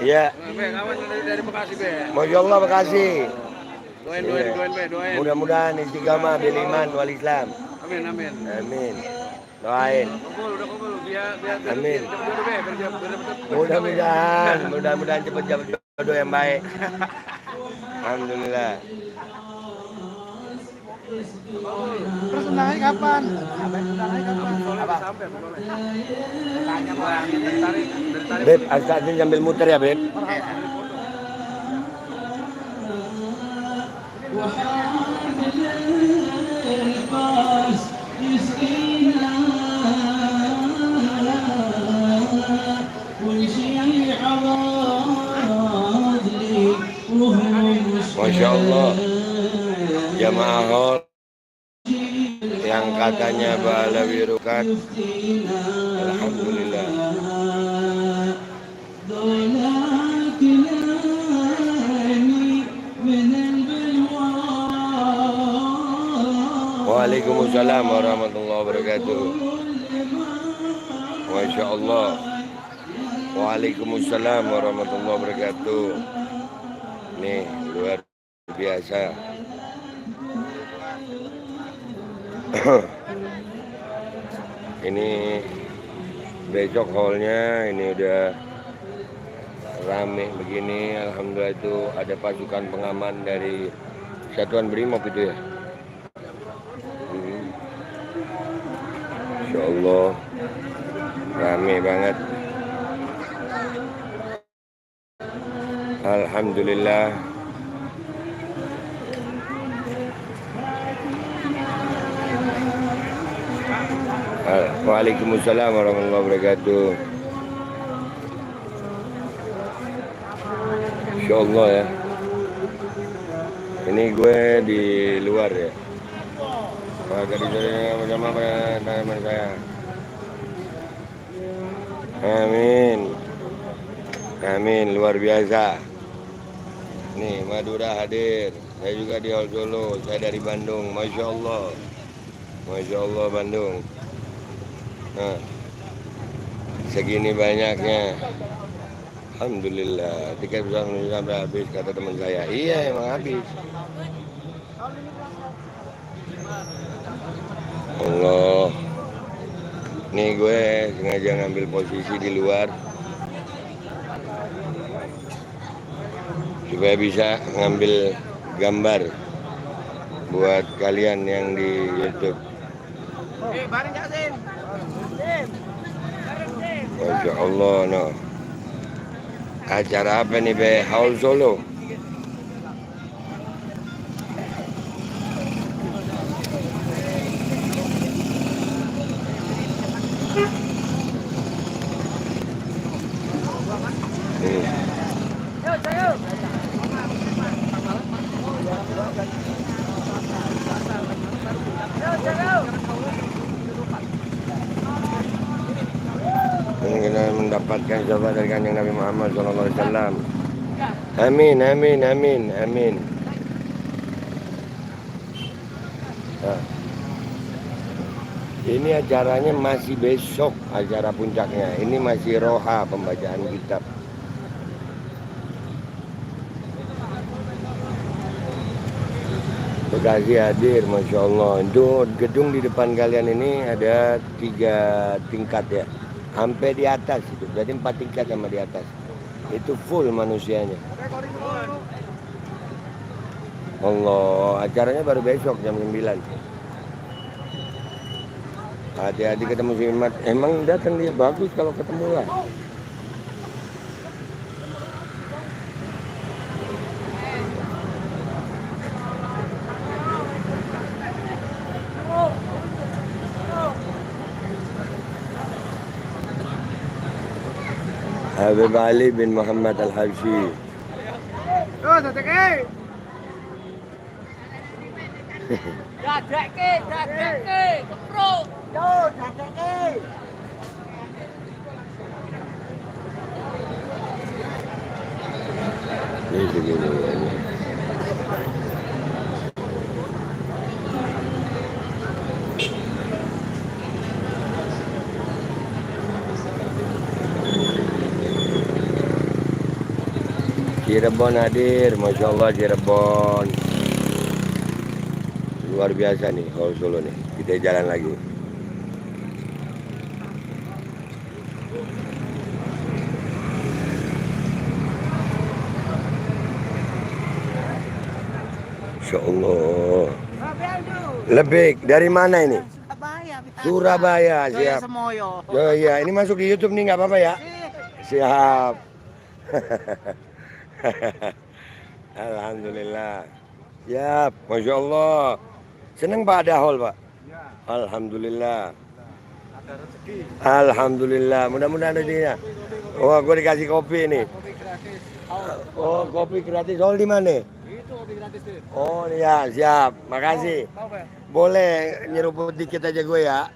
Iya. Be, kawan dari Bekasi, Be. Masya Allah Bekasi. Doain, Iya. Be, doain. Mudah-mudahan istiqamah bil iman wal Islam. Amin. Amin. Doain. Udah kumpul, biar Amin. cepet jodoh, Be, biar Mudah-mudahan cepat dapat jodoh yang baik. Alhamdulillah. Terus undangannya kapan? Apa? Beb, Astagfirullah sambil muter ya, Beb. Masya Allah, jamaah hall yang katanya balawi rukat, alhamdulillah. Waalaikumsalam warahmatullahi wabarakatuh. Masya Allah. Waalaikumsalam warahmatullahi wabarakatuh. Nih luar biasa. Ini besok hallnya ini udah rame begini. Alhamdulillah itu ada pasukan pengaman dari Satuan Brimob itu ya. Insya Allah rame banget. Alhamdulillah. Waalaikumsalam warahmatullahi wabarakatuh. Insya Allah ya. Ini gue di luar ya. Agak bersama teman saya. Amin. Amin, luar biasa. Nih Madura hadir. Saya juga di Hall Solo. Saya dari Bandung. Masya Allah. Masya Allah Bandung. Nah, segini banyaknya. Alhamdulillah. Tiket bisa sampai habis kata teman saya. Iya emang habis. Allah. Nih gue sengaja ngambil posisi di luar supaya bisa ngambil gambar buat kalian yang di YouTube. Masya Allah, no. Acara apa nih, Be? Hall Solo. Kita mendapatkan syafaat dari Kanjeng Nabi Muhammad SAW. Amin, amin, amin, amin. Nah, ini acaranya masih besok, acara puncaknya. Ini masih roha pembacaan kitab. Bekasi hadir, Masya Allah. Itu gedung di depan kalian ini ada 3 tingkat ya. Sampai di atas itu, jadi 4 tingkat sama di atas. Itu full manusianya. Allah, acaranya baru besok jam 9. Hati-hati ketemu si Imat. Emang datang dia bagus kalau ketemu lah. Habib Ali bin Muhammad Al-Habsyi. Oh, dadek. Dadek, keprok. Yo, dadek. Ini begini ini. Cirebon hadir, Masya Allah Cirebon. Luar biasa nih, Hall Solo nih. Kita jalan lagi. Masya Allah. Lebih dari mana ini? Surabaya. Surabaya, Joyo siap. Semoyo. Oh iya, ini masuk di YouTube nih nggak apa-apa ya? Siap. Alhamdulillah. Siap, Masya Allah. Senang Pak ada hall Pak? Alhamdulillah. Ada rezeki. Alhamdulillah. Mudah-mudahan rezekinya. Wah, gue dikasih kopi nih. Kopi gratis. Oh, kopi gratis. Hall di mana? Itu kopi gratis tuh. Oh iya, siap. Makasih. Mau Pak? Boleh nyeruput dikit aja gue ya.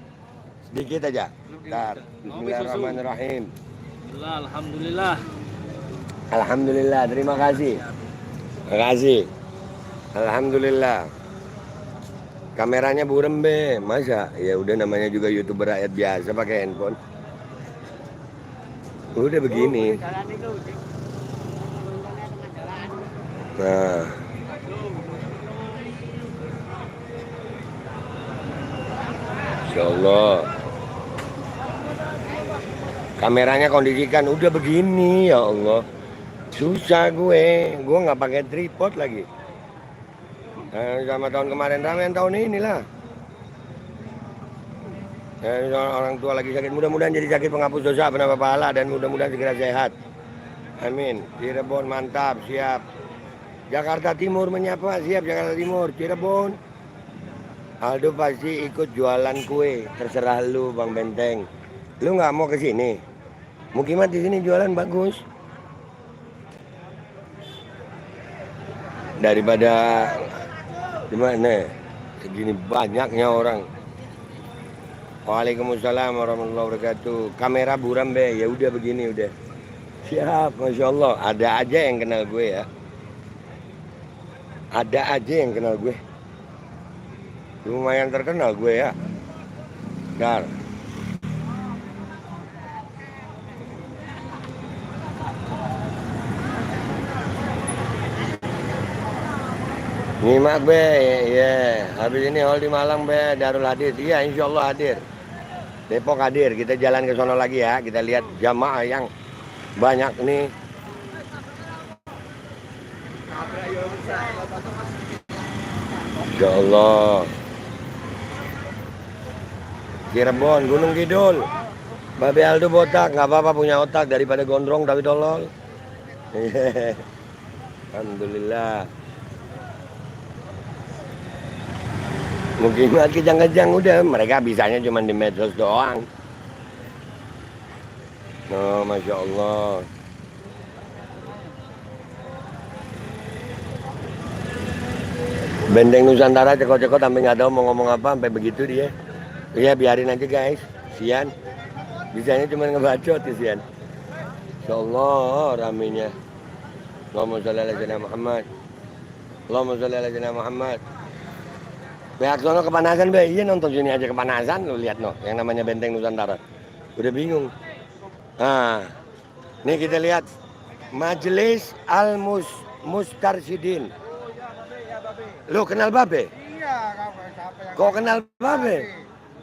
Sedikit aja. Bentar. Bismillahirrahmanirrahim. Alhamdulillah. Alhamdulillah, terima kasih. Terima kasih. Alhamdulillah. Kameranya burem be, masa? Ya udah namanya juga YouTuber rakyat biasa pakai handphone. Udah begini. Nah. Insya Allah. Kameranya kondisikan udah begini ya Allah. Susah gue nggak pakai tripod lagi. Sama tahun kemarin ramean tahun inilah. Orang tua lagi sakit, mudah-mudahan jadi sakit penghapus dosa, penambah pahala, dan mudah-mudahan segera sehat. Amin. Cirebon mantap, siap. Jakarta Timur menyapa, siap Jakarta Timur. Cirebon. Aldo pasti ikut jualan kue, terserah lu Bang Benteng. Lu nggak mau ke sini? Mukimat di sini jualan bagus. Daripada gimana? Segini banyaknya orang. Waalaikumsalam warahmatullahi wabarakatuh. Kamera buram be, ya udah begini udah. Siap, Masya Allah. Ada aja yang kenal gue ya. Ada aja yang kenal gue. Lumayan terkenal gue ya. Bentar. Nyimak be, ya. Habis ini hall di Malang be, Darul hadir. Iya, insya Allah hadir. Depok hadir. Kita jalan ke sono lagi ya. Kita lihat jamaah yang banyak nih. Insya Allah. Cirebon, Gunung Kidul. Babe Aldo botak, nggak apa-apa punya otak daripada gondrong tapi tolol. Alhamdulillah. Mungkin kejang-kejang udah, mereka bisanya cuma di medsos doang. Oh, Masya Allah. Benteng Nusantara cekot-cekot sampai nggak tahu mau ngomong apa, sampai begitu dia. Ya biarin aja guys, sian. Bisanya cuma ngebacot ya sian. Insya Allah ramenya. Allahumma sholli ala sayyidina Muhammad. Allahumma sholli ala sayyidina Muhammad. Pihak sono kepanasan be, iya nonton sini aja kepanasan, lu lihat no, yang namanya Benteng Nusantara. Udah bingung. Nah, nih kita lihat Majelis Al-Mustarsyidin. Lu kenal Babe? Iya, siapa yang Kok kenal Babe?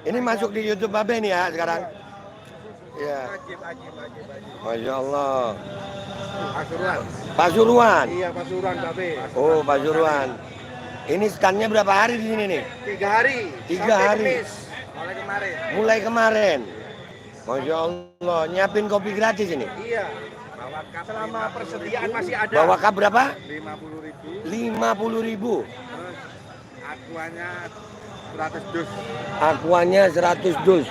Ini masuk di YouTube Babe nih ya sekarang. Ya, Ajib. Masya Allah. Pasuruan. Pasuruan. Iya, Pasuruan Babe. Oh, Pasuruan. Ini standnya berapa hari di sini nih? 3 hari. 3 sampai hari. Kemis. Mulai kemarin. Mulai kemarin. Masya Allah, nyiapin kopi gratis ini. Iya. Bawa cup selama persediaan masih ada. Bawa cup berapa? 50.000. 50.000. Terus akuannya 100 dus. Akuannya 100 dus.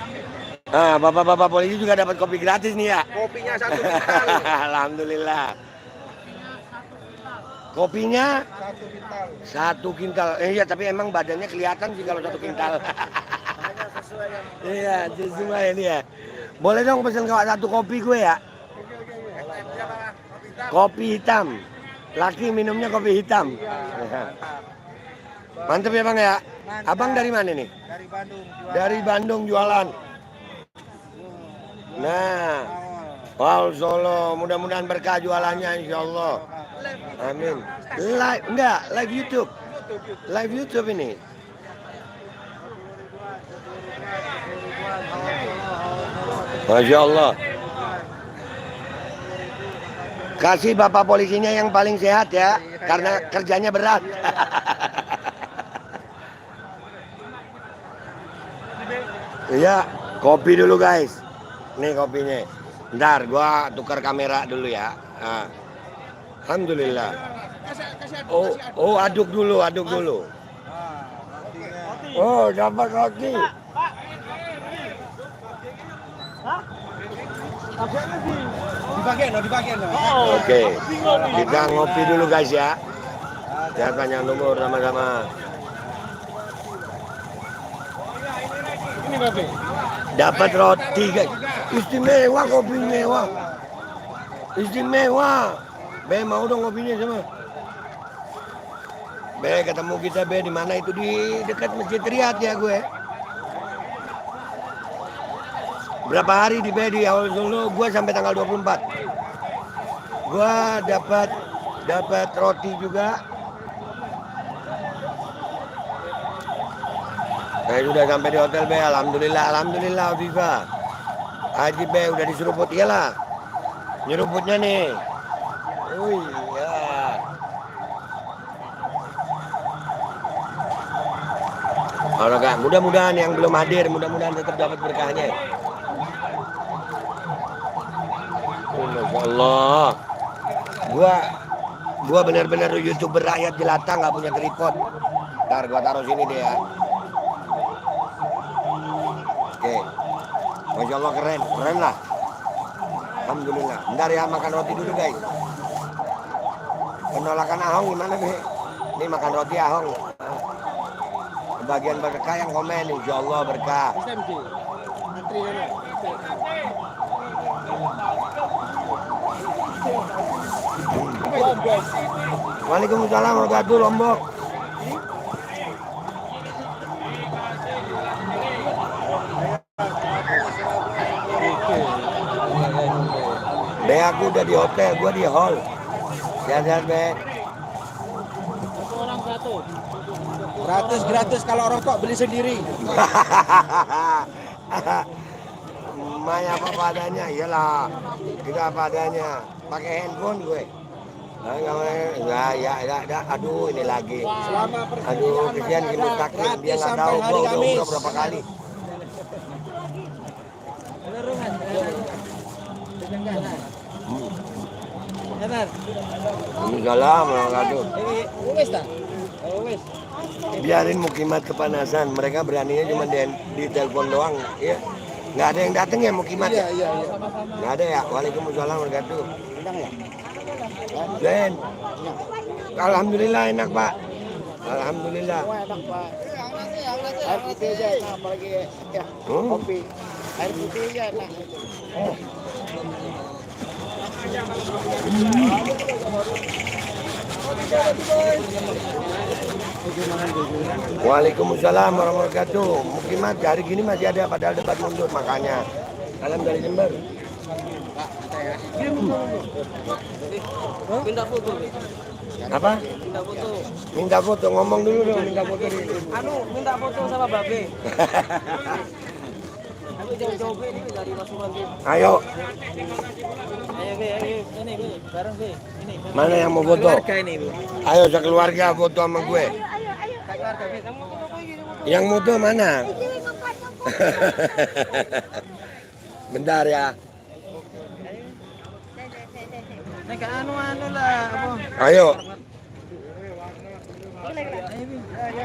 Nah, bapak-bapak polisi juga dapat kopi gratis nih ya. Kopinya 1 kintal. Alhamdulillah. Kopinya 1 kintal. 1 kintal. Iya, tapi emang badannya kelihatan sih kalau 1 kintal. Hanya sesuai yang Iya, sesuai ini ya. Boleh dong pesen 1 kopi gue ya. Kopi hitam. Laki minumnya kopi hitam. Mantep ya Bang ya. Abang dari mana nih? dari Bandung. Dari Bandung jualan. Nah, Wal Solo, mudah-mudahan berkah jualannya insya Allah. Amin. Live, enggak, live YouTube. Live YouTube ini. Masya Allah. Kasih bapak polisinya yang paling sehat ya, karena kerjanya berat. Iya, kopi dulu guys. Nih kopinya. Ntar gua tukar kamera dulu ya. Nah. Alhamdulillah. Oh, aduk dulu. Oh, dapat roti. Dibagian. Oke, kita ngopi dulu guys ya. Saya tanya nomor sama-sama. Ini Babe. Dapat roti guys. Istimewa kopi mewah. Istimewa. Be mau dong kopinya sama. Be ketemu kita Be di mana itu di dekat Masjid Riyadh ya gue. Berapa hari di Be di awal Solo gue sampai tanggal 24. Gue dapat roti juga. Saya sudah sampai di hotel Be. Alhamdulillah Viva. Haji Be udah diseruput iyalah. Nyeruputnya nih. Oh iya. Kalau enggak, mudah-mudahan yang belum hadir, mudah-mudahan tetap dapat berkahnya. Oh, Masya Allah. Gua benar-benar YouTuber rakyat jelata nggak punya tripod. Ntar gua taruh sini deh ya. Oke. Masya Allah keren lah. Alhamdulillah. Bentar ya makan roti dulu guys. Penolakan Ahong gimana Be? Ini makan roti Ahong. Bagian berkah yang komen insya Allah berkah. Waalaikumsalam warahmatullahi Lombok. Be aku udah di hotel, gua di hall. Sehat-sehat Be. Orang satu. Gratis kalau rokok beli sendiri. Maya apa padanya, iyalah. Kita apa adanya. Pakai handphone gue. Ya, aduh ini lagi. Aduh, kesian si Mustaqim, dia nggak tahu gue udah umrah berapa kali. Salam, aduh. Biarin Mukimat kepanasan, mereka beraninya cuma di telepon doang, ya. Nggak ada yang datang ya Mukimat ya? Iya. Nggak ada ya? Waalaikumsalam warahmatullahi wabarakatuh. Ben, alhamdulillah enak Pak. Alhamdulillah. Air putih aja, apalagi ya, kopi. Air putih aja, nah. Waalaikumsalam warahmatullahi wabarakatuh. Mukimat hari gini masih ada padahal debat mundur makanya. Salam dari Jember. Minta foto. Apa? Minta foto. Minta foto, ngomong dulu dong minta foto di. Minta foto sama Babe. Aku jauh-jauh Be ini dari Masukan Be. Ayo, Ayo Be, ini Be, bareng Be. Ini. mana yang mau foto? Keluarga ini Bu. Ayo sekeluarga foto sama gue. Keluarga Be, kamu foto gini foto. Yang foto mana? Bentar ya. Nek anu lah, apa? Ayo.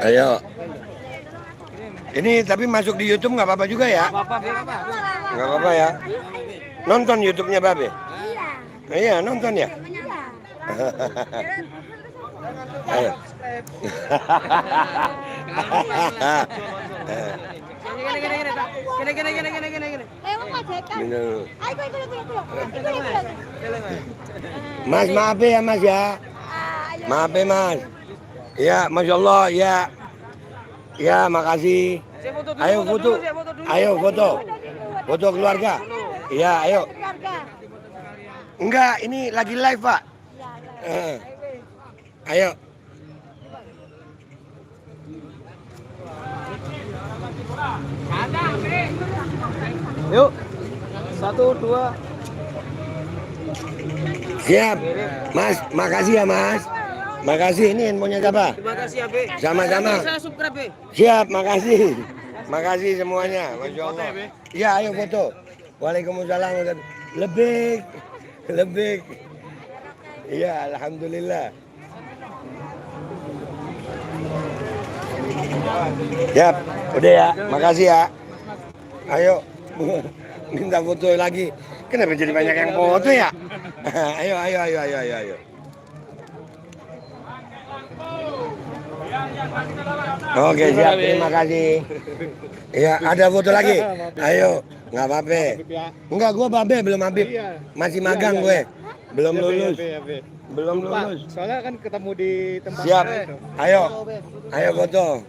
Ayo. Ini tapi masuk di YouTube nggak apa-apa juga ya? Bapak Be, Bapak. Nggak apa-apa ya. Nonton YouTube-nya Babe? Iya, nonton ya. Ayo. Gini. Minum. Mas maaf ya Mas ya. Maaf ya Mas. Ya, Masya Allah ya. Ya, makasih. Ayo foto. Ayo foto. Foto keluarga. Iya, ayo. Enggak, ini lagi live, Pak. Ayo. Yuk. 1, 2. Siap. Mas, makasih ya, Mas. Makasih, ini handphonenya siapa? Terima kasih ya, Be. Sama-sama. Saya subscribe, Be. Siap, makasih. Makasih semuanya. Masya Allah. Iya, ayo foto. Waalaikumsalam. Lebih. Iya, alhamdulillah. Siap, udah ya. Makasih ya. Ayo. Minta foto lagi. Kenapa jadi banyak yang foto ya? Ayo. Oke, siap. Terima kasih. Iya, ada foto lagi. Ayo, nggak apa-apa. Enggak, gua babe belum Habib. Masih magang gue. Belum lulus. Belum lulus. Soalnya kan ketemu di tempat Siap. Ayo foto.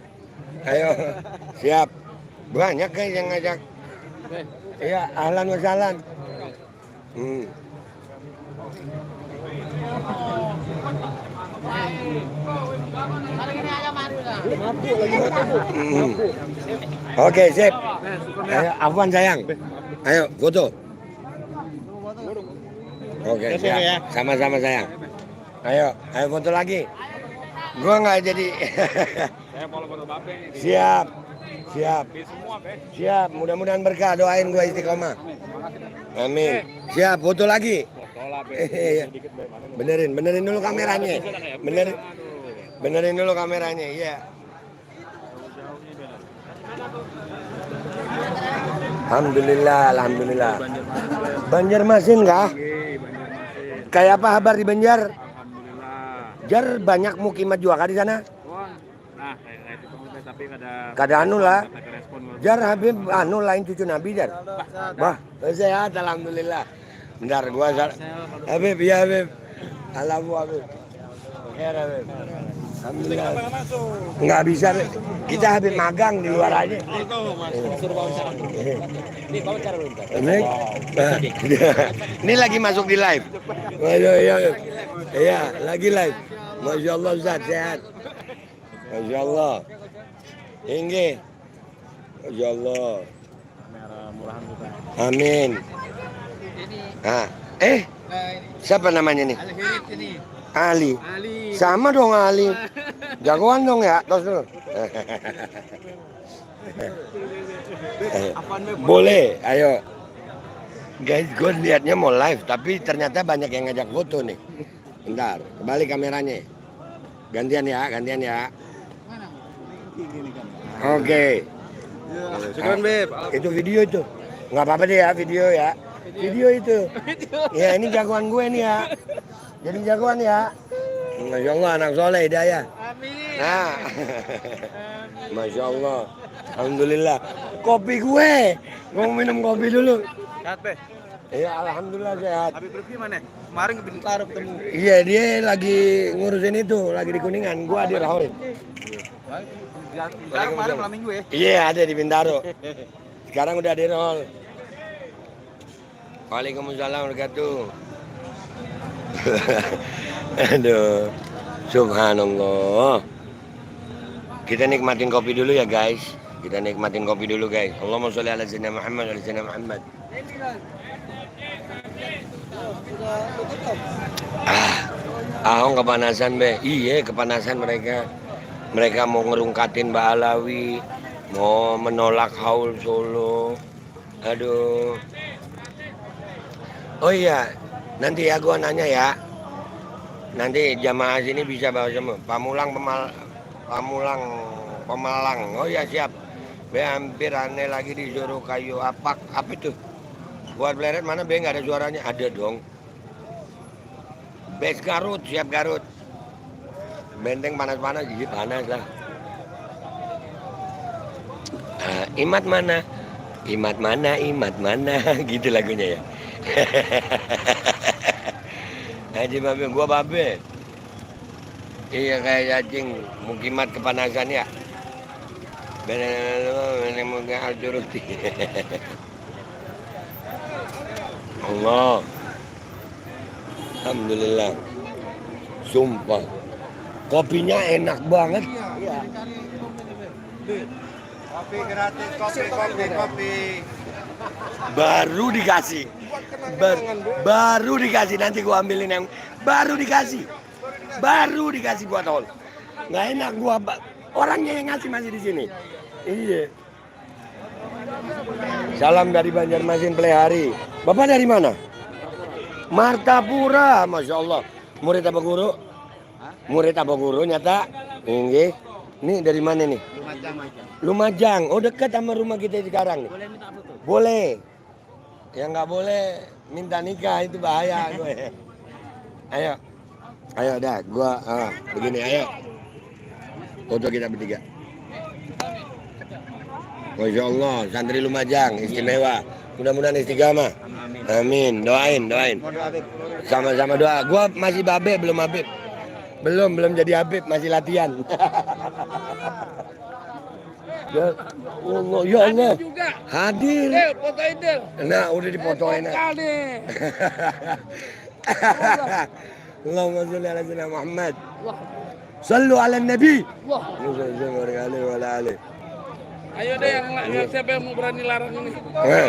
Ayo. Siap. Banyak guys yang ngajak. Iya, ahlan wa sahlan. Oke, sip. Ayo, Afwan sayang. Ayo, foto. Oke, siap. Sama-sama sayang. Ayo foto lagi. Gua nggak jadi. Saya follow foto Babe nih. Siap. Semua, Be. Siap. Mudah-mudahan berkah. Doain gua istiqomah. Amin. Siap. Foto lagi. Benerin dulu kameranya. Benerin dulu kameranya. Iya. Alhamdulillah. Banjarmasin kah? Kayak apa kabar di Banjar? Alhamdulillah. Jar banyak mukimat juga kah di sana? Nah, kayak itu tapi Kada anu lah. respon. Jar Habib anu lain cucu Nabi Jar. Bah, sehat alhamdulillah. Bentar gua Habib ya Habib. Alamu Habib. Khair Habib. Alhamdulillah. Enggak bisa kita Habib magang di luar aja. Ini bawa cara dulu. Ini lagi masuk di live. Iya, lagi live. Masya Allah Ustaz, sehat. Masya Allah. Tinggi. Masya Allah. Amin. Ah, siapa namanya nih? Ali. Sama dong Ali. Jagoan dong ya. Tos dulu. Boleh, ayo. Guys, gue liatnya mau live, tapi ternyata banyak yang ngajak foto nih. Bentar, kembali kameranya. Gantian ya. Oke. Beb. Itu video itu. Nggak apa-apa deh ya, video ya. Video itu. Ya, ini jagoan gue nih ya. Jadi jagoan ya. Masya Allah, anak soleh hidayah. Amin. Nah. Masya Allah. Alhamdulillah. Kopi gue. Mau minum kopi dulu. Sehat, Be. Iya, alhamdulillah sehat. Habib Lutfi mana? Kemarin ke Bintaro ketemu. Iya, dia lagi ngurusin itu, lagi di Kuningan. Gua di Rahoy. Bintaro kemarin malam minggu ya. Iya, ada di Bintaro. Sekarang udah di Roll. Waalaikumsalam wabarakatuh. Aduh, subhanallah. Kita nikmatin kopi dulu ya guys. Allahumma sholli ala sayyidina Muhammad wa ala sayyidina Muhammad. Ahong kepanasan be. Iya kepanasan mereka. Mereka mau ngerungkatin Mbak Alawi, mau menolak haul Solo. Aduh. Oh iya, nanti ya gua nanya ya. Nanti jamaah sini bisa bawa semua. Pemalang. Oh ya siap. Be hampir aneh lagi disuruh kayu apa itu? Buat pleret mana be nggak ada suaranya? Ada dong. Bes Garut, siap Garut. Benteng panas-panas, jadi panas lah. Imat mana? Gitu lagunya ya. Haji Babe, gua Babe. Iya kayak cacing, mukimat kepanasan ya. Bener mungkin al-juruti. Allah. Alhamdulillah. Sumpah. Kopinya enak banget. Iya. Kopi gratis, kopi. Baru dikasih. Baru dikasih, nanti gua ambilin yang baru dikasih. Baru dikasih gua tol. Nggak enak gua, orangnya yang ngasih masih di sini. Iya. Salam dari Banjarmasin Plehari. Bapak dari mana? Martapura, masya Allah. Murid apa guru? Murid apa guru nyata? Ini, nih dari mana nih? Lumajang. Oh dekat sama rumah kita sekarang nih. Boleh minta foto? Boleh. Yang nggak boleh minta nikah itu bahaya gue. Ayo, ayo dah, gua begini ayo. Foto kita bertiga. Masya Allah, santri Lumajang istimewa. Mudah-mudahan istiqamah. Amin. Doain. Sama-sama doa. Gua masih babe, belum Habib. Belum jadi Habib, masih latihan. Ya Allah, ya Allah. Hadir. Fotoin Del. Nah, udah difotoin. Allahumma sholli ala sayyidina Muhammad. Sallu ala Nabi. Ayo deh yang siapa yang mau berani larang ini?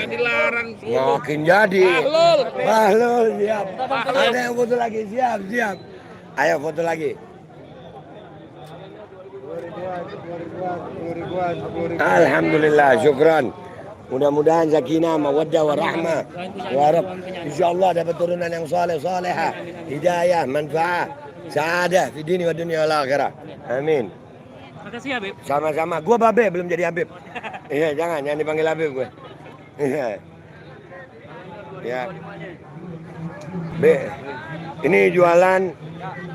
Dilarang Makin jadi. Bahlul siap. Bahlul. Ada yang foto lagi, siap. Ayo foto lagi. 10 ribuan. Alhamdulillah, syukran. Mudah-mudahan sakinah, mawaddah, warahmah. Ya Rabb, insyaallah dapat turunan yang saleh-salehah, hidayah, manfaah, saadah di dunia wa dunia wal akhirah. Amin. Makasih Habib. Sama-sama. Gua babe, belum jadi Habib. Iya, jangan dipanggil Habib gue. Iya. Ya. B. Ini jualan,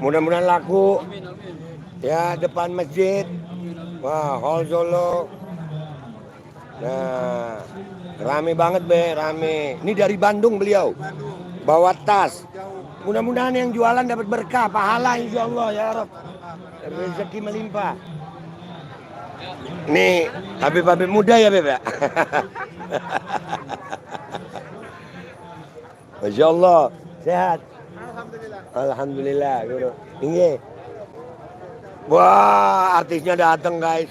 mudah-mudahan laku. Ya, depan masjid. Wah, Hall Solo. Nah, rame banget rame. Ini dari Bandung beliau. Bawa tas. Mudah-mudahan yang jualan dapat berkah, pahala insyaallah ya Rabb. Rezeki melimpah. Nih, Habib muda ya, Beb ya. Masya Allah, sehat. Alhamdulillah, guru. Ini. Wah, artisnya datang guys.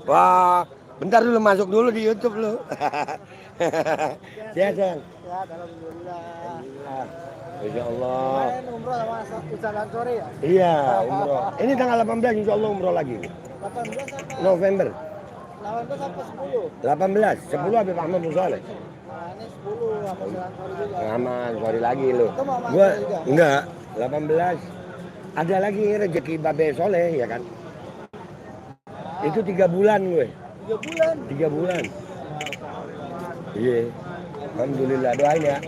Wah, bentar dulu masuk dulu di YouTube lu. Sehat, Sen. Ya, alhamdulillah. Masya Allah. Kemarin umroh sama Ustaz Ansori ya? Iya, umroh. Ini tanggal 18 insya Allah umroh lagi. 18 apa? November. 18 apa 10? 18, 10 Habib Ahmad Musoleh. Nah, ini 10 sama Ustaz Ansori juga. Aman, sorry lagi lu. Itu mau masuk Gua juga? enggak, 18. Ada lagi rezeki Babe Soleh ya kan? Itu 3 bulan gue. 3 bulan. 3 bulan. Iya. Alhamdulillah, doain ya.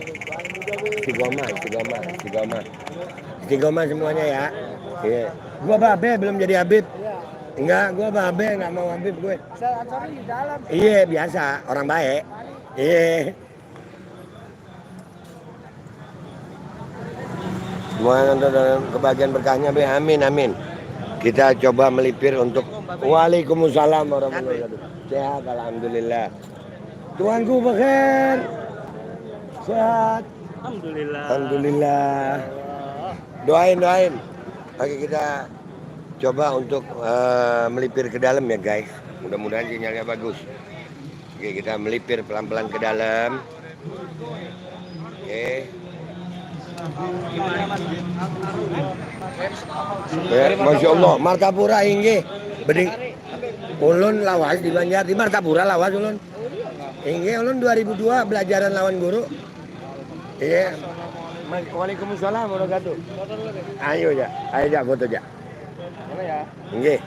Istiqomah semuanya ya. Iya. Gua Babe belum jadi Habib. Iya. Enggak, gua Babe enggak mau Habib gue. Ustaz Ansori di dalam. Iya, biasa, orang baik. Iya. Semuanya dalam kebahagiaan berkahnya, Be. Amin. Kita coba melipir untuk Waalaikumsalam warahmatullahi wabarakatuh. Sehat, alhamdulillah. Tuanku bekhair. Sehat. Alhamdulillah. Doain. Oke, kita coba untuk melipir ke dalam ya, guys. Mudah-mudahan sinyalnya bagus. Oke, kita melipir pelan-pelan ke dalam. Oke. Ya, Masya Allah, Martapura inggih. Beding ulun lawas di Banjar, di Martapura lawas ulun. Inggih ulun 2002 belajaran lawan guru. Iya. Waalaikumsalam warahmatullahi wabarakatuh. Ayo ja foto ja. Ya. Inggih.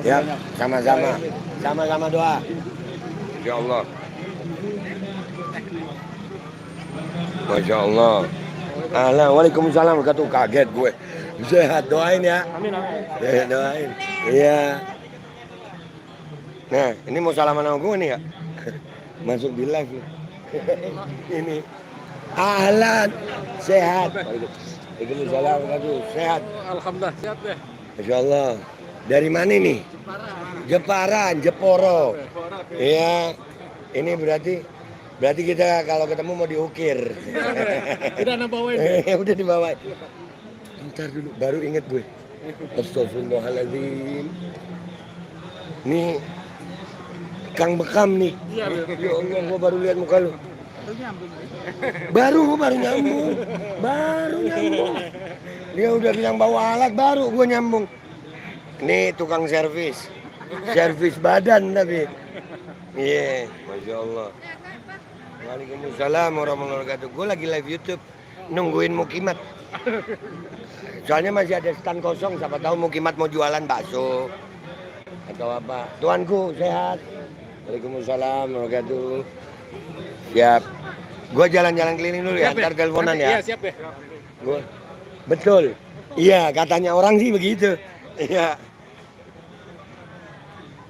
Ya, sama-sama doa. Ya Allah. Masya Allah. Waalaikumsalam warahmatullahi wabarakatuh. Kaget gue. Sehat, doain ya. Amin. Doain. Iya. Nah, ini mau salaman sama gue nih ya. Masuk di live nih. Ini. Ahlan. Sehat. Waalaikumsalam warahmatullahi wabarakatuh. Sehat. Alhamdulillah sehat deh. Masya Allah. Dari mana nih? Jepara, Jeporo. Iya. Ini berarti Berarti kita kalau ketemu mau diukir. Udah nabawain. Udah dibawa. Bentar dulu, baru inget gue. Astagfirullahaladzim. Nih Kang Bekam nih. Iya, Ya Allah, gue baru lihat muka lu. Baru nyambung. Dia udah bilang bawa alat, baru gue nyambung. Nih tukang servis badan tapi. Iya, Masya Allah. Waalaikumsalam warahmatullahi wabarakatuh. Gue lagi live YouTube nungguin Mukimat. Soalnya masih ada stand kosong, siapa tahu Mukimat mau jualan bakso atau apa. Tuanku sehat. Waalaikumsalam warahmatullahi wabarakatuh. Siap. Gue jalan-jalan keliling dulu ya, ntar teleponan ya. Iya, siap ya. Gua. Betul. Iya, katanya orang sih begitu. Iya.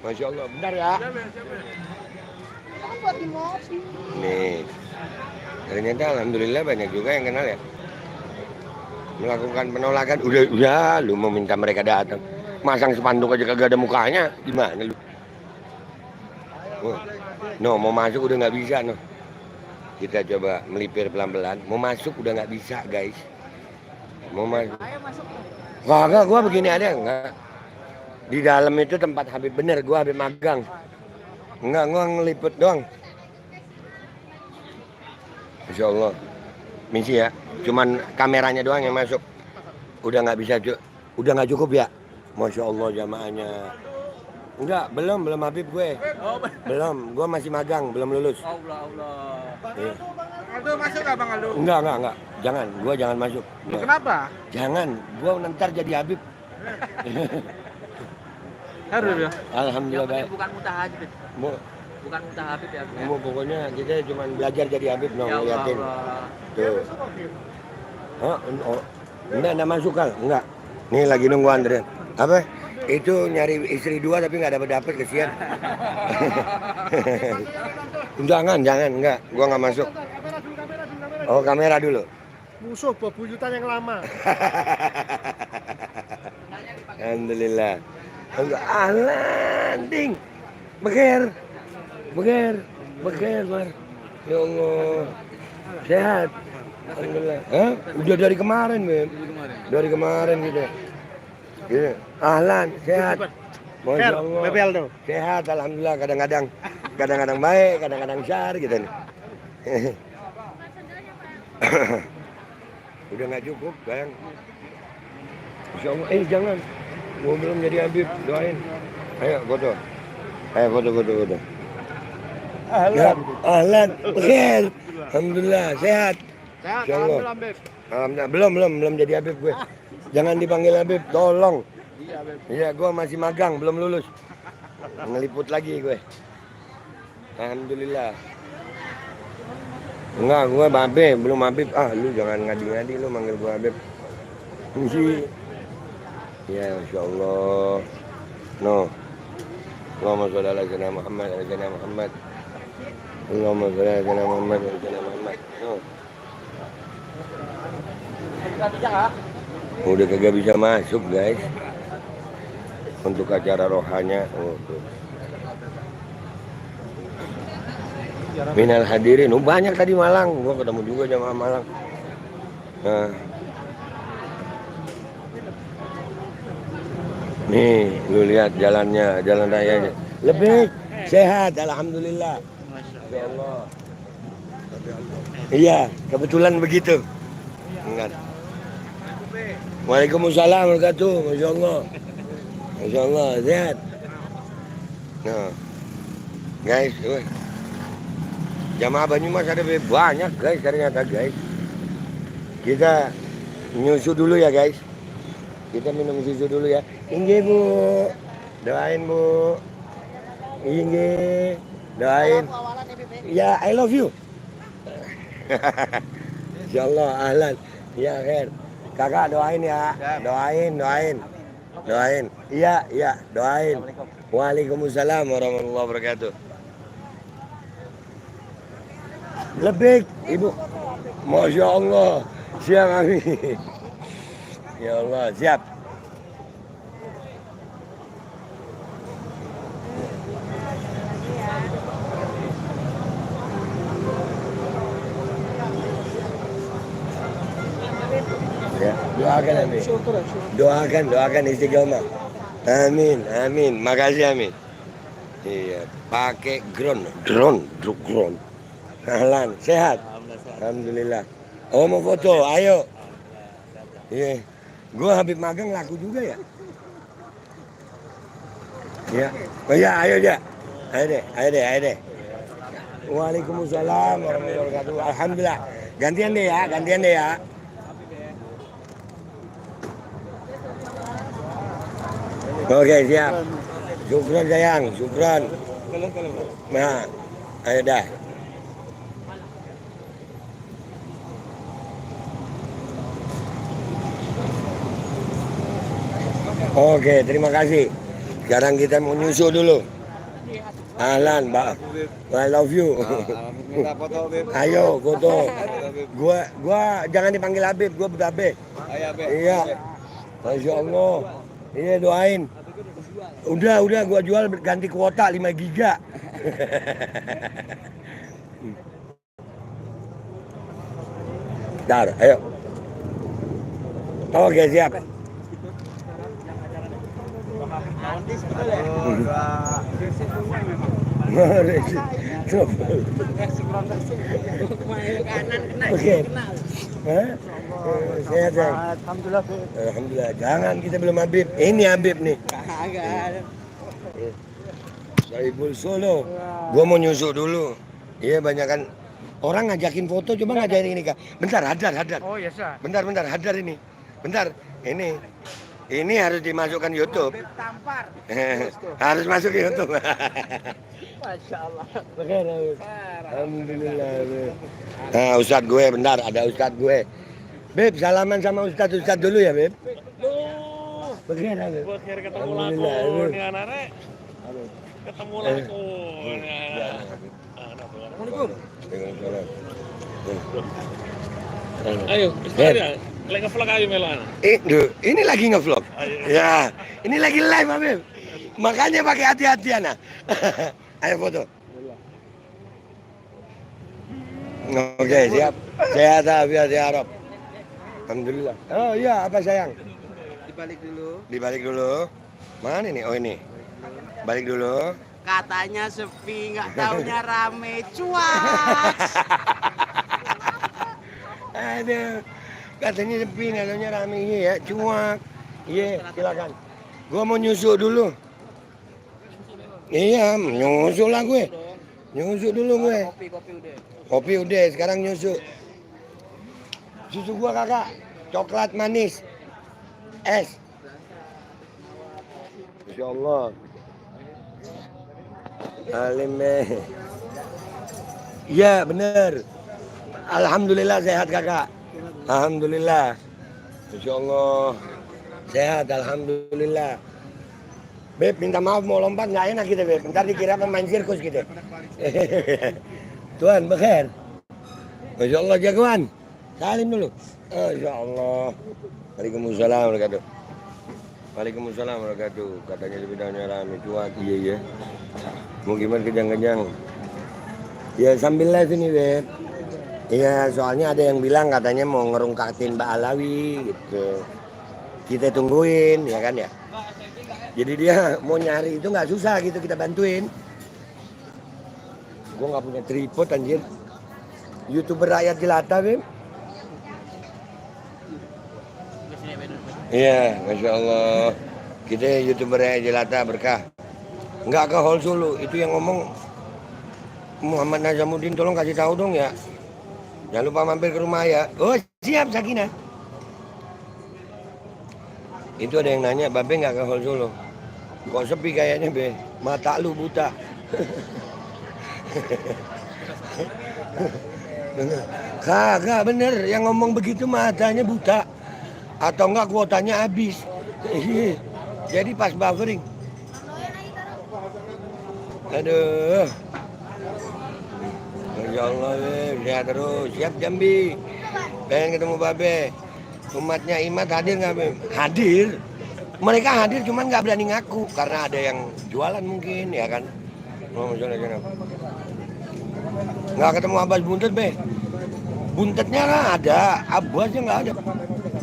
Masya Allah, bentar ya. Nih, ternyata alhamdulillah banyak juga yang kenal ya. Melakukan penolakan, udah lu mau minta mereka datang. Masang spanduk aja kagak ada mukanya, gimana lu? No, mau masuk udah nggak bisa no. Kita coba melipir pelan-pelan. Mau masuk udah nggak bisa guys. Mau masuk. Kagak, gua begini ada enggak. Di dalam itu tempat Habib bener, gua Habib magang. Enggak, gua ngeliput doang. Masya Allah. Misi ya, cuman kameranya doang yang masuk. Udah nggak bisa, udah nggak cukup ya. Masya Allah jamaahnya. Enggak, belum Habib gue. Belum, gua masih magang, belum lulus. Allah. Iya. Aldo masuk nggak Bang Aldo? Enggak. Gua jangan masuk. Enggak. Kenapa? Jangan, gua ntar jadi Habib. Harus ya. Alhamdulillah baik. Bukan mutahabib, bukan mutahabib ya. Mau pokoknya kita cuma belajar jadi Habib no, Ya ngeliatin. Allah. Tuh. Enggak masuk kal, enggak. Nih lagi nunggu antrian. Apa? Itu nyari istri 2 tapi nggak dapet kesian. Jangan, enggak. Gua nggak masuk. Oh kamera dulu. Musuh bebuyutan yang lama. Alhamdulillah. Ahlan, ding. Beger, Mar. Ya Allah. Sehat. Alhamdulillah. Hah? Udah dari kemarin, Beb. Dari kemarin gitu. Gitu. Ahlan, sehat. Masya Allah. Bebel tuh. Sehat, alhamdulillah. Kadang-kadang baik, kadang-kadang syar gitu nih. Udah nggak cukup, sayang. Masya Allah. Jangan. Gua belum jadi Habib, doain. Ayo foto. Foto. Ahlan, khair. Alhamdulillah, sehat. Sehat, Insya Allah. alhamdulillah, Beb. Alhamdulillah, belum jadi Habib gue. Jangan dipanggil Habib, tolong. Iya, gue masih magang, belum lulus. Ngeliput lagi gue. Alhamdulillah. Enggak, gue Babe, belum Habib. Lu jangan ngadi-ngadi lu manggil gue Habib. Misi. Ya, Masya Allah. No. Allahumma sholli ala sayyidina Muhammad, ala sayyidina Muhammad. Allahumma sholli ala sayyidina Muhammad, ala sayyidina Muhammad. No. Udah kagak bisa masuk, guys. Untuk acara rohanya. Minal hadirin. Banyak tadi Malang. Gua ketemu juga jamaah Malang. Nah. Nih, lu lihat jalannya, jalan rayanya. Lebih sehat, alhamdulillah. Ya Allah. Iya, kebetulan begitu. Enggak. Waalaikumsalam warahmatullahi wabarakatuh. Masya Allah. Masya Allah, sehat. Nah, guys, jamaah Banyumas ada banyak guys ternyata guys. Kita nyusu dulu ya guys. Kita minum susu dulu ya. Inge Bu, doain Bu. Inge, doain. Ya, I love you. Insyaallah, ahlan. Ya, khair. Kakak doain ya. Doain. Iya, doain. Waalaikumsalam warahmatullahi wabarakatuh. Lebih, Ibu. Masya Allah. Siap kami. Ya Allah, siap. Doakan amin. Doakan istiqomah. Amin. Makasih amin. Iya, pakai drone. Ahlan, sehat. Alhamdulillah. Oh mau foto, ayo. Iya, gua Habib magang laku juga ya. Ya, oh ya, ayo ya. Ayo deh. Waalaikumsalam warahmatullahi wabarakatuh. Alhamdulillah. Gantian deh ya. Oke, siap. Syukran sayang, syukran. Nah, ayo dah. Oke, terima kasih. Sekarang kita mau nyusu dulu. Ahlan, Mbak. I love you. Minta foto, Beb. Ayo, foto. Gua jangan dipanggil Habib, gua Babe. Ayo, Beb. Iya. Masya Allah. Iya, doain. Udah, gua jual ganti kuota 5 giga. Bentar, ayo. Oke, siap. Oke. Sehat ya. Alhamdulillah. Jangan, kita belum Habib. Ini Habib nih. Saiful Solo. Gua mau nyusuk dulu. Iya, banyak kan orang ngajakin foto, coba ngajakin ini Kak. Bentar, hadar. Oh iya sah. Bentar, hadar ini. Bentar, ini. Ini harus dimasukkan YouTube. Harus masuk ke YouTube. Masya Allah. Alhamdulillah. Nah, Ustadz gue, bentar, ada Ustadz gue. Beb, salaman sama Ustadz dulu ya, Beb. Bagaimana, Beb? Ketemu laku nih anak-anak. Ketemu laku. Ayo, bismillah. Lagi nge-vlog ayo Melan. Ini lagi nge-vlog. Ya, ini lagi live, Beb. Makanya pakai hati-hatian nah. Ayo foto. Oke, siap. Sehat ya Rob. Alhamdulillah. Oh iya, apa sayang? Dibalik dulu. Mana ini? Oh ini. Balik dulu. Katanya sepi, nggak taunya rame. Cuak. Aduh. Katanya sepi, nggak taunya rame. Iya ya, cuak. Iya, silakan. Gua mau nyusuk dulu. Iya, nyusuk lah gue. Nyusuk dulu gue. Kopi udah, sekarang nyusuk. Susu gua kakak, coklat manis. Es. Masya Allah. Alimeh. Iya bener. Alhamdulillah sehat kakak. Alhamdulillah. Masya Allah. Sehat, alhamdulillah. Beb, minta maaf mau lompat nggak enak kita Beb. Ntar dikira pemain sirkus gitu. Tuan, bekher. Masya Allah jagoan. Salim dulu. Masya Allah. Waalaikumsalam warahmatullahi wabarakatuh. Waalaikumsalam warahmatullahi wabarakatuh. Katanya lebih dahulu rame cuak. Iya. Mau gimana kejang-kejang. Ya sambil live ini Beb. Iya soalnya ada yang bilang katanya mau ngerungkatin Mbak Alawi gitu. Kita tungguin ya kan ya. Jadi dia mau nyari itu nggak susah gitu, kita bantuin. Gue nggak punya tripod anjir. YouTuber rakyat jelata Beb. Iya, Masya Allah. Kita YouTuber rakyat jelata berkah. Nggak ke Hall Solo, itu yang ngomong Muhammad Nazamuddin, tolong kasih tahu dong ya. Jangan lupa mampir ke rumah ya. Oh siap Sakinah. Itu ada yang nanya, Babe nggak ke Hall Solo? Kok sepi kayaknya Be? Mata lu buta. Kagak bener, yang ngomong begitu matanya buta. Atau enggak kuotanya habis. Jadi pas buffering. Aduh. Masya Allah, sehat terus. Siap Jambi. Pengen ketemu Babe. Umatnya Imat hadir nggak Beb? Hadir. Mereka hadir cuman nggak berani ngaku. Karena ada yang jualan mungkin ya kan. Oh, nggak ketemu Abbas Buntet Be. Buntetnya lah ada. Abbasnya nggak ada.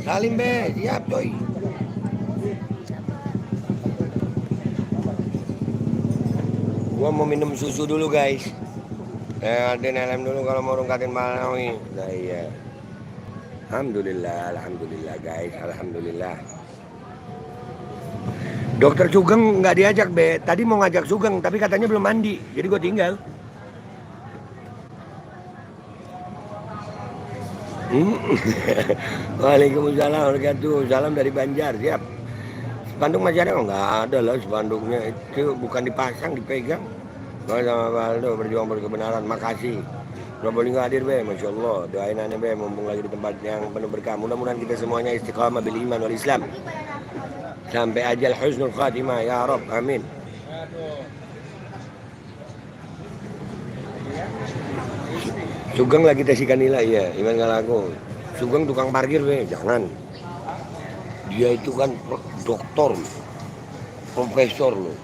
Salim be, siap coy. Gua mau minum susu dulu guys. Ada helm dulu kalau mau rungkatin Malawi. Nah iya. Alhamdulillah guys, alhamdulillah. Dokter Sugeng nggak diajak be. Tadi mau ngajak Sugeng, tapi katanya belum mandi, jadi gue tinggal. Waalaikumsalam warahmatullahi. Salam dari Banjar, siap. Spanduk masih ada? Oh, nggak ada lah spanduknya. Itu bukan dipasang, dipegang. Gue sama Baldo berjuang berkebenaran. Makasih. Probolinggo hadir be, Masya Allah. Doain aneh be, mumpung lagi di tempat yang penuh berkah. Mudah-mudahan kita semuanya istiqamah bil iman wal Islam. Sampai ajal husnul khatimah, ya Rabb, amin. Sugeng lagi tes ikan nila, iya, Iman nggak laku. Sugeng tukang parkir be, jangan. Dia itu kan doktor, profesor loh.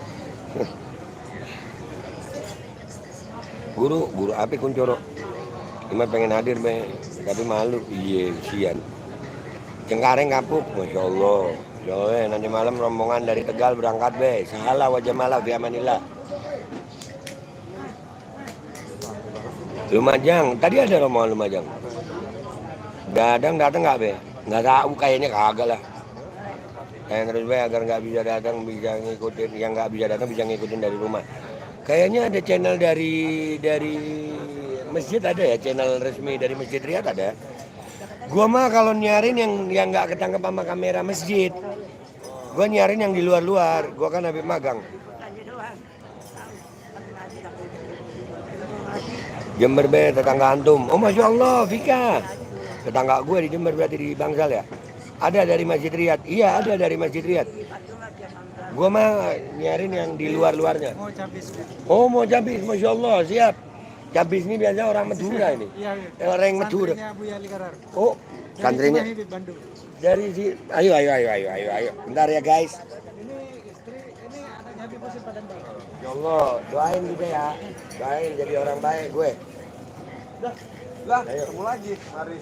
Guru apa Kuncoro? Iman pengen hadir be, tapi malu. Iya, sian. Cengkareng kapuk, Masya Allah. Joe, nanti malam rombongan dari Tegal berangkat be. Sahala wajah malah fi amanillah. Lumajang, tadi ada rombongan Lumajang. Datang nggak be? Nggak tahu, kayaknya kagak lah. Kayak terus be agar nggak bisa datang bisa ngikutin, yang nggak bisa datang bisa ngikutin dari rumah. Kayaknya ada channel dari masjid ada ya, channel resmi dari Masjid Riyadh ada. Gua mah kalau nyarin yang nggak ketangkep sama kamera masjid, gua nyarin yang di luar. Gua kan habis magang. Jember be, tetangga antum. Oh Masya Allah, Vika. Tetangga gue di Jember berarti di Bangsal ya. Ada dari Masjid Riyadh. Iya ada dari Masjid Riyadh. Gue mah nyarin yang di luarnya. Oh mau cabis, Masya Allah, siap. Cabis ini biasa orang Madura ini. Iya. Orang Madura. Oh, santrinya. Dari si, ayo. Bentar ya guys. Ya Allah, doain kita ya. Doain jadi orang baik gue. Lah, ketemu lagi. Mari.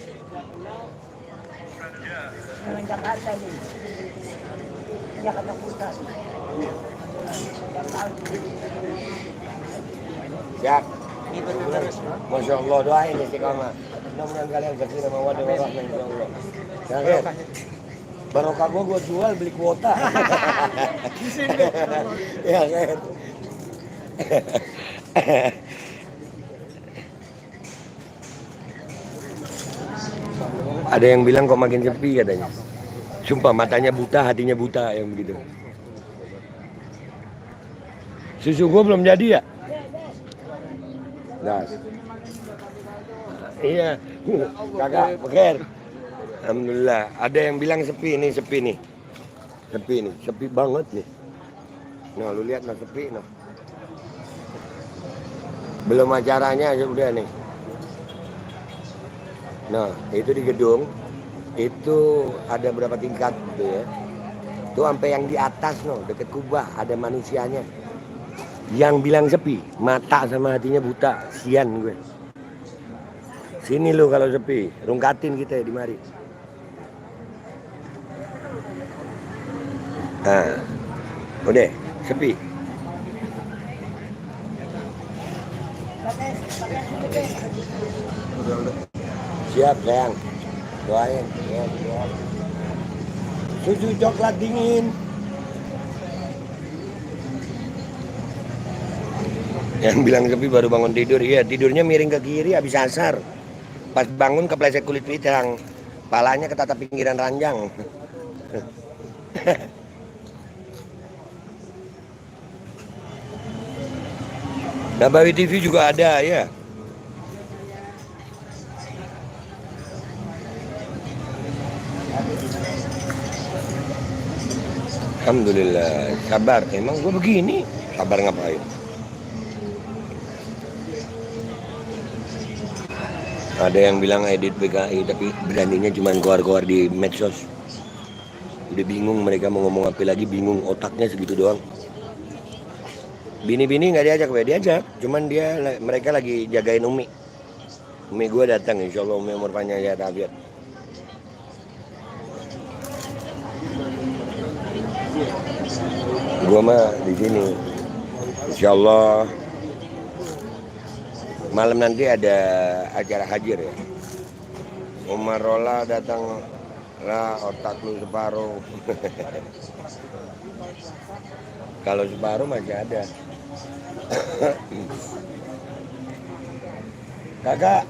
Dengan Jakarta nih. Jakarta Pusat. Siap. Masya Allah, doain istiqamah. Mudah-mudahan kalian bersih sama wadah warahmah insya Allah. Jangan. Barokah gue jual beli kuota. Ya kan. Ada yang bilang kok makin sepi katanya. Sumpah matanya buta, hatinya buta yang begitu. Susu gue belum jadi ya? Nah. Iya. Kakak, beker. Alhamdulillah. Ada yang bilang sepi nih. Sepi banget nih. Nah, lu lihat nah sepi nah. Belum acaranya sudah nih. Nah, itu di gedung itu ada berapa tingkat gitu ya. Tuh sampai yang di atas no, deket kubah ada manusianya. Yang bilang sepi, mata sama hatinya buta, sian gue. Sini lo kalau sepi, rungkatin kita ya di mari. Nah, udah sepi. Siap sayang, doain ya, doa. Susu coklat dingin. Yang bilang sepi baru bangun tidur, iya tidurnya miring ke kiri habis asar. Pas bangun kepleset kulit pisang, palanya ketatap pinggiran ranjang. Nabawi TV juga ada ya. Alhamdulillah, sabar. Emang gue begini, sabar ngapain? Ada yang bilang edit PKI, tapi beraninya cuma keluar-keluar di medsos. Udah bingung mereka mau ngomong apa lagi, bingung otaknya segitu doang. Bini-bini nggak diajak, diajak. Cuman mereka lagi jagain Umi. Umi gue datang, insya Allah Umi umur panjang ya tabiat. Gua mah di sini. Insya Allah malam nanti ada acara hadir ya. Umar Rola datang lah, otak lu separuh. Kalau separuh masih ada. Kakak,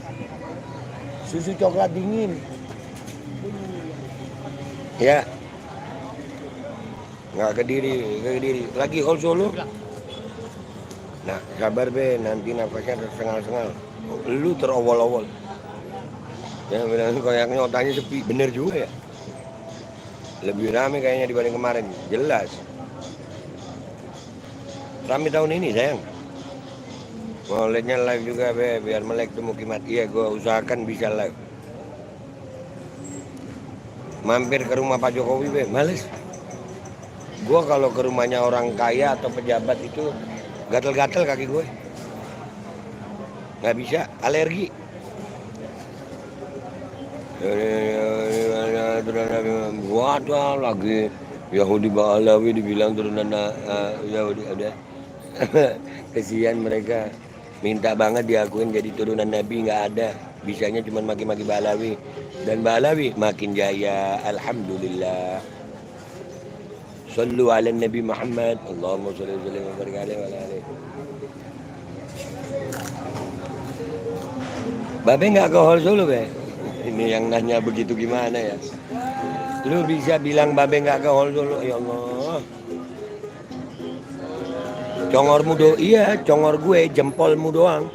susu coklat dingin. Ya. Nggak kediri. Lagi Hall Solo. Nah, sabar be, nanti nafasnya tersengal-sengal. Lu terowol-owol. Ya, bilang kayaknya otaknya sepi. Bener juga ya. Lebih rame kayaknya dibanding kemarin. Jelas. Rame tahun ini sayang. Maulidnya live juga be, biar melek tuh mukimat. Iya, gue usahakan bisa live. Mampir ke rumah Pak Jokowi be, males. Gue kalau ke rumahnya orang kaya atau pejabat itu gatel-gatel kaki gue. Nggak bisa, alergi. Wadah lagi Yahudi Ba'alawi dibilang turunan Yahudi ada. Kesian mereka. Minta banget diakuin jadi turunan Nabi, nggak ada. Bisanya cuma maki-maki Ba'alawi. Dan Ba'alawi makin jaya. Alhamdulillah. Sallu ala Nabi Muhammad. Allahumma salli wa sallim wa barik alaihi wa ala alihi. Babe nggak ke Hall Solo be? Ini yang nanya begitu gimana ya? Lu bisa bilang Babe nggak ke Hall Solo? Ya Allah. Congormu iya, congor gue, jempolmu doang.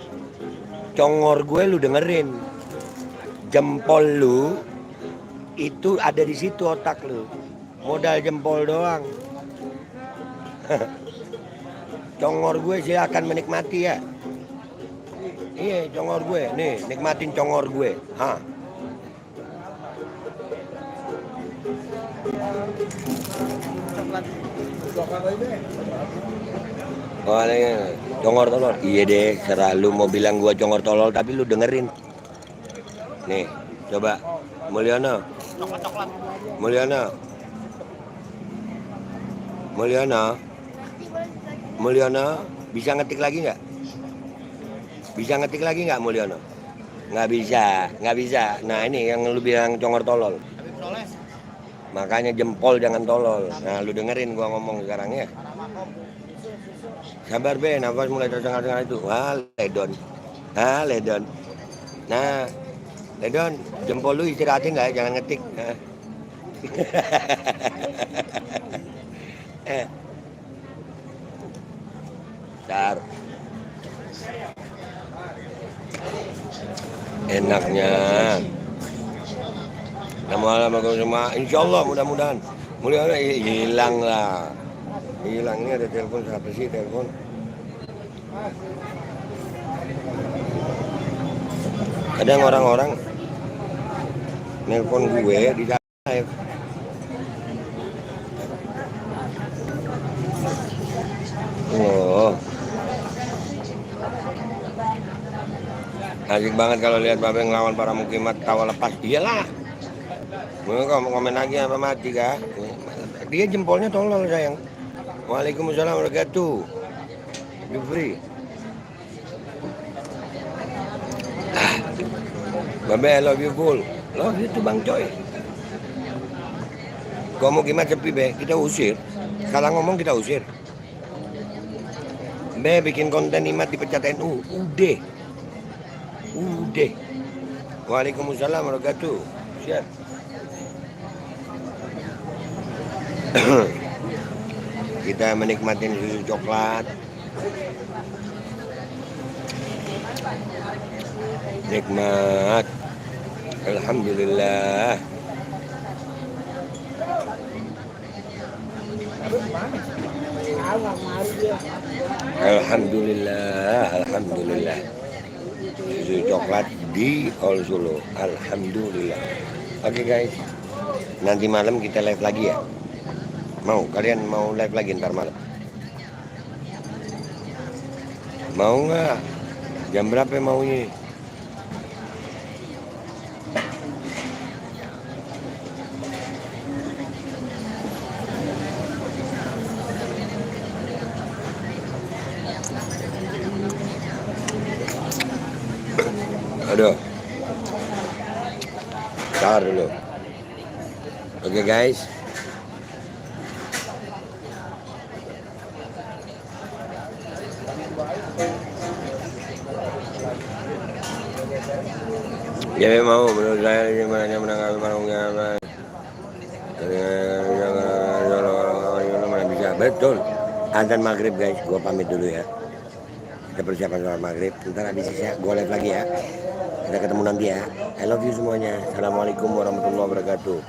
Congor gue lu dengerin. Jempol lu itu ada di situ otak lu. Modal jempol doang. Congor gue silakan menikmati ya. Iya, congor gue. Nih, nikmatin congor gue. Ha. Oh, congor tolol. Iya deh, serah lu mau bilang gua congor tolol tapi lu dengerin. Nih, coba Mulyono. Mulyono, bisa ngetik lagi nggak? Bisa ngetik lagi nggak Mulyono? Nggak bisa. Nah ini yang lu bilang congor tolol. Makanya jempol jangan tolol. Nah lu dengerin gua ngomong sekarang ya. Sabar be, nafas mulai tersengal-sengal itu. Wah, ledon. Nah, ledon, jempol lu istirahatin nggak? Jangan ngetik. Dar. Enaknya. Assalamualaikum semua. Insya Allah mudah-mudahan. Mudah-mudahan hilang lah. Hilang, ini ada telepon, siapa sih telepon? Kadang orang-orang nelpon gue di live. Oh, asik banget kalau lihat Babe ngelawan para mukimat tawa lepas. Iyalah. Mau komen lagi apa mati kah? Dia jempolnya tolol sayang. Waalaikumsalam warahmatullahi wabarakatuh. Jufri. Babe, I love you full. Love you tuh Bang Coy. Kau mau gimana sepi be? Kita usir. Kalau ngomong kita usir. Be bikin konten imat dipecat NU. Udah. Waalaikumsalam warahmatullahi wabarakatuh. Siap. Kita menikmati susu coklat. Nikmat. Alhamdulillah. Alhamdulillah. Susu coklat di Hall Solo. Alhamdulillah. Oke guys. Nanti malam kita live lagi ya. Kalian mau live lagi ntar malam? Mau nggak? Jam berapa maunya? Tar dulu. Oke guys. Jadi mau menurut saya gimana menanggapi parungnya apa? Mana bisa betul. Azan maghrib guys, gua pamit dulu ya. Kita persiapan sholat maghrib. Ntar habis isya gua live lagi ya. Kita ketemu nanti ya. I love you semuanya. Assalamualaikum warahmatullahi wabarakatuh.